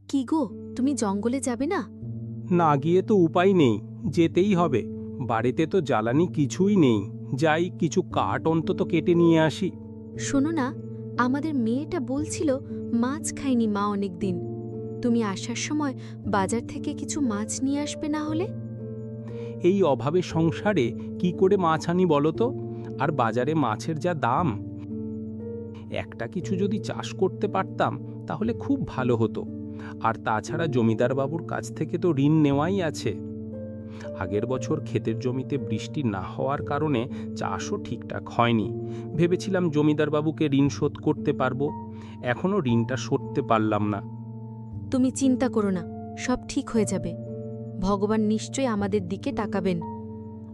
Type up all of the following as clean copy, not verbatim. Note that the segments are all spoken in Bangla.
কি গো, তুমি জঙ্গলে যাবে না? না গিয়ে তো উপায় নেই, যেতেই হবে। বাড়িতে তো জ্বালানি কিছুই নেই। যাই, কিছু কাঠ অন্তত কেটে নিয়ে আসি। শোনো না, আমাদের মেয়েটা বলছিল মাছ খায়নি মা অনেক দিন। তুমি আসার সময় বাজার থেকে কিছু মাছ নিয়ে আসবে না হলে? এই অভাবে সংসারে কি করে মাছ আনি বলো তো? আর বাজারে মাছের যা দাম। একটা কিছু যদি চাষ করতে পারতাম তাহলে খুব ভালো হতো। আর তাছাড়া জমিদার বাবুর কাছ থেকে তো ঋণ নেওয়াই আছে। আগের বছর ক্ষেতের জমিতে বৃষ্টি না হওয়ার কারণে চাষও ঠিকঠাক হয়নি। ভেবেছিলাম জমিদার বাবুকে ঋণ শোধ করতে পারবো। এখনও ঋণটা শোধতে পারলাম না। তুমি চিন্তা করো না, সব ঠিক হয়ে যাবে। ভগবান নিশ্চয়ই আমাদের দিকে তাকাবেন।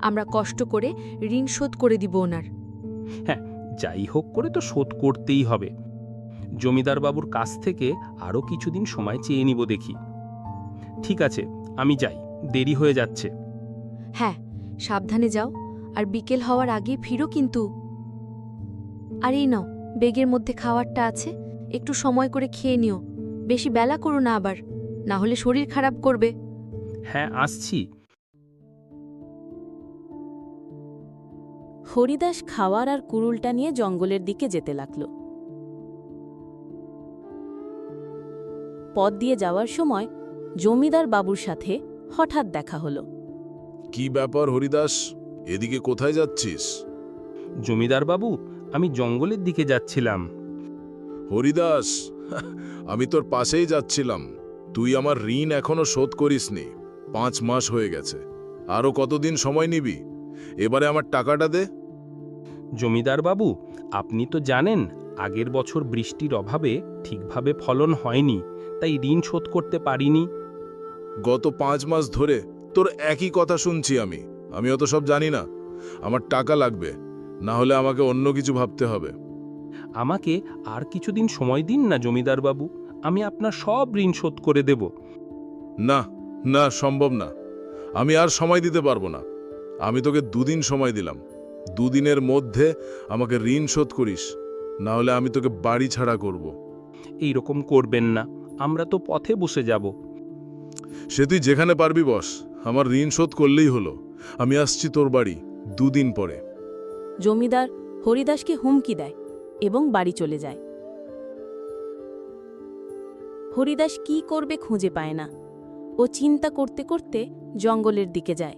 আমরা কষ্ট করে ঋণ শোধ করে দিব ওনার। হ্যাঁ, যাই হোক করে তো শোধ করতেই হবে। জমিদার বাবুর কাছ থেকে আরও কিছুদিন সময় চেয়ে নিব দেখি। ঠিক আছে, আমি যাই, দেরি হয়ে যাচ্ছে। হ্যাঁ, সাবধানে যাও, আর বিকেল হওয়ার আগে ফিরো কিন্তু। আর এই নাও, বেগের মধ্যে খাওয়ারটা আছে, একটু সময় করে খেয়ে নিও। বেশি বেলা করো না আবার, না হলে শরীর খারাপ করবে। হ্যাঁ, আসছি। হরিদাস খাওয়ার আর কুড়ুলটা নিয়ে জঙ্গলের দিকে যেতে লাগল। পথ দিয়ে যাওয়ার সময় জমিদার বাবুর সাথে হঠাৎ দেখা হলো। কি ব্যাপার হরিদাস, এদিকে কোথায় যাচ্ছিস? জমিদার বাবু, আমি জঙ্গলের দিকে যাচ্ছিলাম। হরিদাস, আমি তোর পাশেই যাচ্ছিলাম। তুই আমার ঋণ এখনো শোধ করিসনি। 5 মাস হয়ে গেছে। আরো কতদিন সময় নিবি? এবারে আমার টাকাটা দে। জমিদার বাবু, আপনি তো জানেন আগের বছর বৃষ্টির অভাবে ঠিকভাবে ফলন হয়নি, তাই ঋণ শোধ করতে পারিনি। গত 5 মাস ধরে তোর একই কথা শুনছি আমি। আমি অত সব জানি না। আমার টাকা লাগবে, না হলে আমাকে অন্য কিছু ভাবতে হবে। আমাকে আর কিছুদিন সময় দিন না জমিদার বাবু, আমি আপনার সব ঋণ শোধ করে দেব। না না, সম্ভব না। আমি আর সময় দিতে পারবো না। আমি তোকে 2 দিন সময় দিলাম। 2 দিনের মধ্যে আমাকে ঋণ শোধ করিস, না হলে আমি তোকে বাড়ি ছাড়া করব। এই রকম করবেন না, আমরা তো পথে বসে যাব। সে তুই যেখানে পারবি বস, আমার ঋণ শোধ করলেই হলো। আমি আসছি তোর বাড়ি 2 দিন পরে। জমিদার হরিদাসকে হুমকি দেয় এবং বাড়ি চলে যায়। হরিদাস কি করবে খুঁজে পায় না। ও চিন্তা করতে করতে জঙ্গলের দিকে যায়।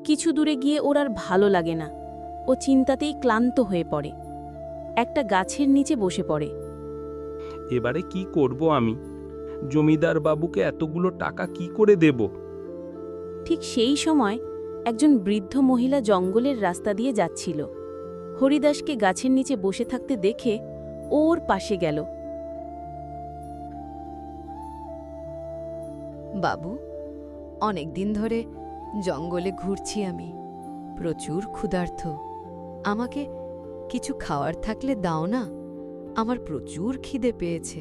কিছু দূরে গিয়ে ওর আর ভালো লাগে না। ও চিন্তাতেই ক্লান্ত হয়ে পড়ে। একটা গাছের নিচে বসে পড়ে। এবারে কি করব আমি? জমিদার বাবুকে এতগুলো টাকা কি করে দেব? ঠিক সেই সময় একজন বৃদ্ধ মহিলা জঙ্গলের রাস্তা দিয়ে যাচ্ছিল। হরিদাসকে গাছের নিচে বসে থাকতে দেখে ওর পাশে গেল। বাবু, অনেক দিন ধরে জঙ্গলে ঘুরছি আমি, প্রচুর ক্ষুধার্ত। আমাকে কিছু খাওয়ার থাকলে দাও না, আমার প্রচুর খিদে পেয়েছে।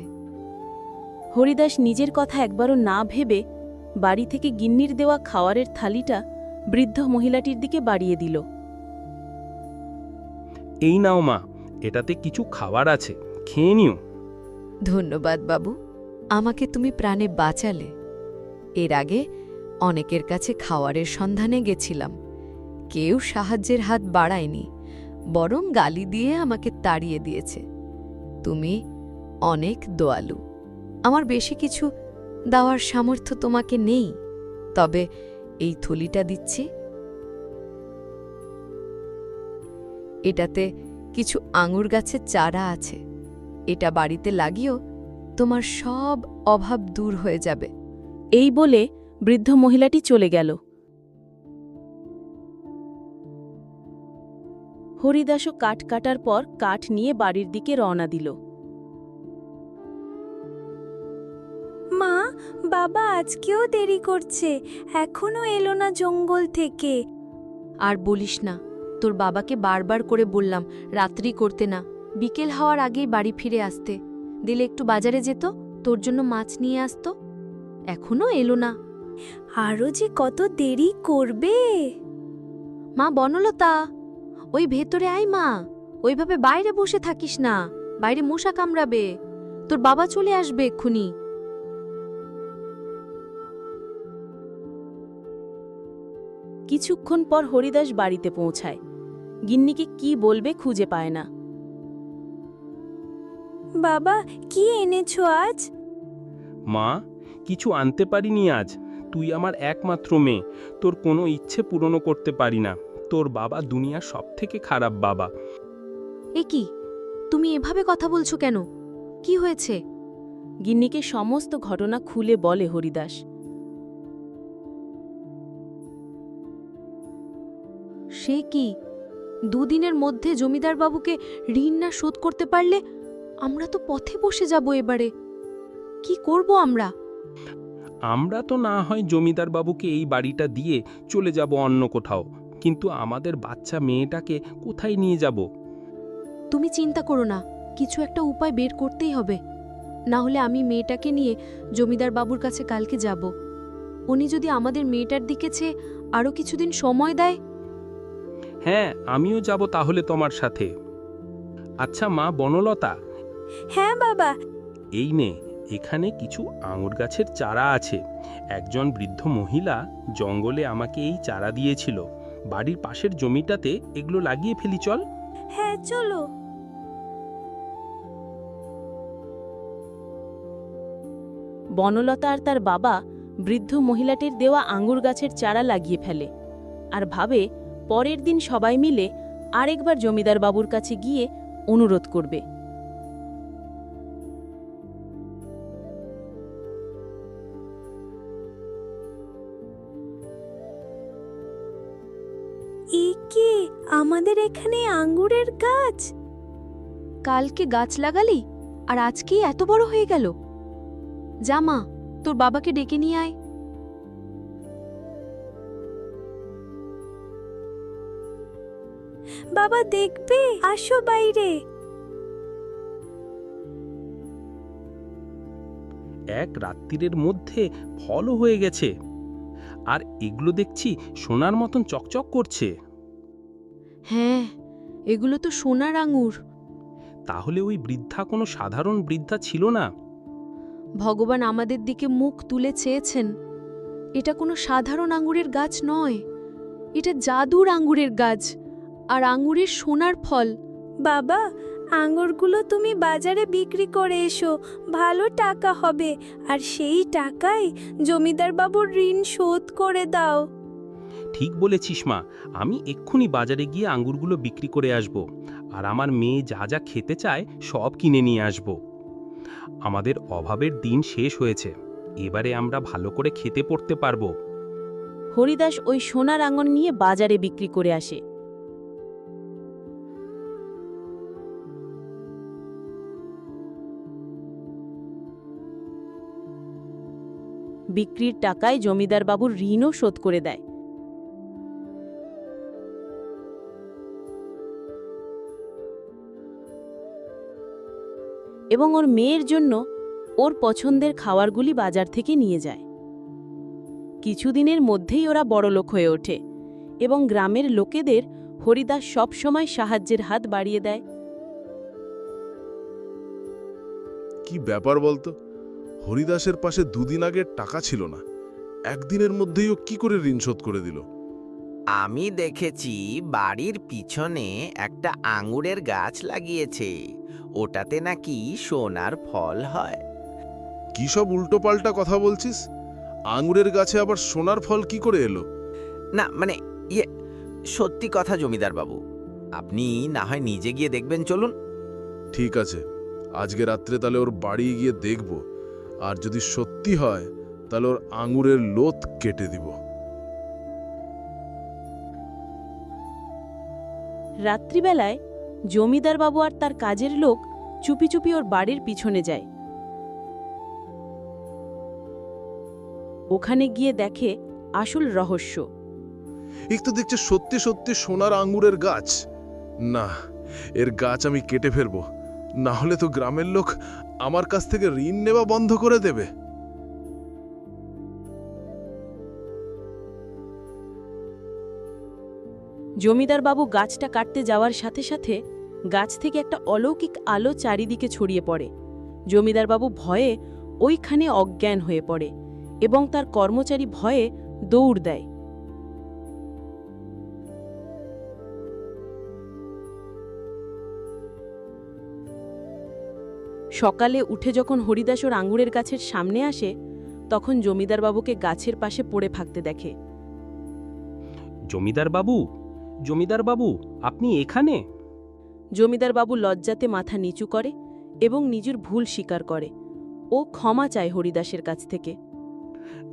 হরিদাস নিজের কথা একবারও না ভেবে বাড়ি থেকে গিন্নির দেওয়া খাওয়ারের থালিটা বৃদ্ধ মহিলাটির দিকে বাড়িয়ে দিল। এই নাও মা, এটাতে কিছু খাবার আছে, খেয়ে নিও। ধন্যবাদ বাবু, আমাকে তুমি প্রাণে বাঁচালে। এর আগে অনেকের কাছে খাওয়ারের সন্ধানে গেছিলাম, কেউ সাহায্যের হাত বাড়ায়নি, বরং গালি দিয়ে আমাকে তাড়িয়ে দিয়েছে। তুমি অনেক দয়ালু। আমার বেশি কিছু দেওয়ার সামর্থ্য তোমাকে নেই, তবে এই থলিটা দিচ্ছি। এটাতে কিছু আঙুর গাছের চারা আছে, এটা বাড়িতে লাগিও, তোমার সব অভাব দূর হয়ে যাবে। এই বলে বৃদ্ধ মহিলাটি চলে গেল। হরিদাসও কাঠ কাটার পর কাঠ নিয়ে বাড়ির দিকে রওনা দিল। মা, বাবা আজকেও দেরি করছে, এখনো এলো না জঙ্গল থেকে। আর বলিস না, তোর বাবাকে বারবার করে বললাম রাত্রি করতে না, বিকেল হওয়ার আগেই বাড়ি ফিরে আসতে। দিলে একটু বাজারে যেত, তোর জন্য মাছ নিয়ে আসতো, এখনো এলো না। আরও যে কত দেরি করবে। মা বনলতা, ওই ভেতরে আয় মা, ওইভাবে বাইরে বসে থাকিস না, বাইরে মশা কামড়াবে, তোর বাবা চলে আসবে এক্ষুনি। কিছুক্ষণ পর হরিদাস বাড়িতে পৌঁছায়। গিন্নিকে কি বলবে খুঁজে পায় না। বাবা, কি এনেছো আজ? মা, কিছু আনতে পারিনি আজ। তুই আমার একমাত্র মেয়ে, তোর কোনো ইচ্ছে পূরণ করতে পারি না। তোর বাবা দুনিয়ার সবথেকে খারাপ বাবা। এ কি, তুমি এভাবে কথা বলছো কেন? কি হয়েছে? গিন্নিকে সমস্ত ঘটনা খুলে বলে হরিদাস। সে কি, দুদিনের মধ্যে জমিদার বাবুকে ঋণ না শোধ করতে পারলে আমরা তো পথে বসে যাব এবারে। কি করব আমরা? আমরা তো না হয় জমিদার বাবুকে এই বাড়িটা দিয়ে চলে যাব অন্য কোথাও, কিন্তু আমাদের বাচ্চা মেয়েটাকে কোথায় নিয়ে যাব? তুমি চিন্তা করো না, কিছু একটা উপায় বের করতেই হবে। না হলে আমি মেয়েটাকে নিয়ে জমিদার বাবুর কাছে কালকে যাব। উনি যদি আমাদের মেয়েটার দিকে চেয়ে আরও কিছুদিন সময় দেয়। হ্যাঁ, আমিও যাব তাহলে তোমার সাথে। আচ্ছা মা বনলতা, হ্যাঁ বাবা। এই নে, এখানে কিছু আঙুর গাছের চারা আছে। একজন বৃদ্ধ মহিলা জঙ্গলে আমাকে এই চারা দিয়েছিল। বাড়ির পাশের জমিটাতে এগুলো লাগিয়ে ফেলি, চল। হ্যাঁ চলো। বনলতা আর তার বাবা বৃদ্ধ মহিলাটির দেওয়া আঙুর গাছের চারা লাগিয়ে ফেলে আর ভাবে পরের দিন সবাই মিলে আরেকবার জমিদার বাবুর কাছে গিয়ে অনুরোধ করবে। এ কি, আমাদের এখানে আঙ্গুরের গাছ? কালকে গাছ লাগালি আর আজকেই এত বড় হয়ে গেল। যা মা, তোর বাবাকে ডেকে নিয়ে আয়। বাবা দেখবে, আসো বাইরে। এক রাত্রির মধ্যে ফলও হয়ে গেছে, আর এগুলো দেখছি সোনার মতন চকচক করছে। হ্যাঁ, এগুলো তো সোনার আঙুর। তাহলে ওই বৃদ্ধা কোনো সাধারণ বৃদ্ধা ছিল না। ভগবান আমাদের দিকে মুখ তুলে চেয়েছেন। এটা কোনো সাধারণ আঙুরের গাছ নয়, এটা জাদুর আঙুরের গাছ, আর আঙুরের সোনার ফল। বাবা, আঙ্গুরগুলো তুমি বাজারে বিক্রি করে এসো, ভালো টাকা হবে, আর সেই টাকায় জমিদার বাবুর ঋণ শোধ করে দাও। ঠিক বলেছিস মা, আমি এক্ষুনি বাজারে গিয়ে আঙ্গুরগুলো বিক্রি করে আসব, আর আমার মেয়ে যা যা খেতে চায় সব কিনে নিয়ে আসব। আমাদের অভাবের দিন শেষ হয়েছে, এবারে আমরা ভালো করে খেতে পড়তে পারবো। হরিদাস ওই সোনার আঙুর নিয়ে বাজারে বিক্রি করে আসে। বিক্রির টাকায় জমিদার বাবুর ঋণও শোধ করে দেয়। এবং ওর মেয়ের জন্য ওর পছন্দের খাবারগুলি বাজার থেকে নিয়ে যায়। কিছুদিনের মধ্যেই ওরা বড়লোক হয়ে ওঠে এবং গ্রামের লোকেদের হরিদাস সব সময় সাহায্যের হাত বাড়িয়ে দেয়। কি ব্যাপার বলতো? হরিদাসের পাশে দুদিন আগে টাকা ছিল না, একদিনের মধ্যেই ও কি করে ঋণ শোধ করে দিল? আমি দেখেছি বাড়ির পিছনে একটা আঙুরের গাছ লাগিয়েছে, ওটাতে নাকি সোনার ফল হয়। কি সব উল্টোপাল্টা কথা বলছিস? আঙুরের গাছে আবার সোনার ফল কি করে এলো? না মানে সত্যি কথা জমিদার বাবু, আপনি না হয় নিজে গিয়ে দেখবেন, চলুন। ঠিক আছে, আজকে রাত্রে তাহলে ওর বাড়ি গিয়ে দেখব, আর যদি সত্যি হয় তাহলে ওর আঙুরের লোত কেটে দিব। রাত্রিবেলায় জমিদার বাবু আর তার কাজের লোক চুপি চুপি ওর বাড়ির পিছনে যায়। ওখানে গিয়ে দেখে আসল রহস্য। এক তো দেখছে সত্যি সত্যি সোনার আঙ্গুরের গাছ। না, এর গাছ আমি কেটে ফেলবো, না হলে তো গ্রামের লোক আমার কাছ থেকে ঋণ নেওয়া বন্ধ করে দেবে। জমিদার বাবু গাছটা কাটতে যাওয়ার সাথে সাথে গাছ থেকে একটা অলৌকিক আলো চারিদিকে ছড়িয়ে পড়ে। জমিদারবাবু ভয়ে ওইখানে অজ্ঞান হয়ে পড়ে এবং তার কর্মচারী ভয়ে দৌড় দেয়। সকালে উঠে যখন হরিদাস ওর আঙুরের গাছের সামনে আসে, তখন জমিদারবাবুকে গাছের পাশে পড়ে থাকতে দেখে। জমিদার বাবু, আপনি এখানে? জমিদারবাবু লজ্জাতে মাথা নিচু করে এবং নিজের ভুল স্বীকার করে। ও ক্ষমা চায় হরিদাসের কাছ থেকে।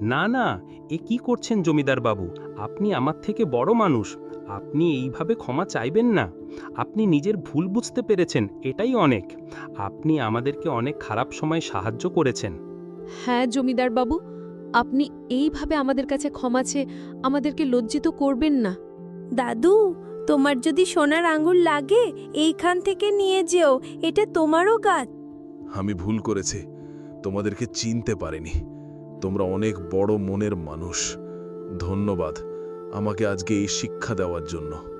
না না, এ কি করছেন জমিদার বাবু? আপনি আমার থেকে বড় মানুষ, আপনি এইভাবে ক্ষমা চাইবেন না। আপনি নিজের ভুল বুঝতে পেরেছেন, এটাই অনেক। আপনি আমাদেরকে অনেক খারাপ সময় সাহায্য করেছেন। হ্যাঁ জমিদার বাবু, আপনি এইভাবে আমাদের কাছে ক্ষমা চেয়ে আমাদেরকে লজ্জিত করবেন না। দাদু, তোমার যদি সোনার আঙ্গুর লাগে এইখান থেকে নিয়ে যেও, এটা তোমারও গাছ। আমি ভুল করেছি, তোমাদেরকে চিনতে পারিনি। তোমরা অনেক বড় মনের মানুষ। ধন্যবাদ আমাকে আজকে এই শিক্ষা দেওয়ার জন্য।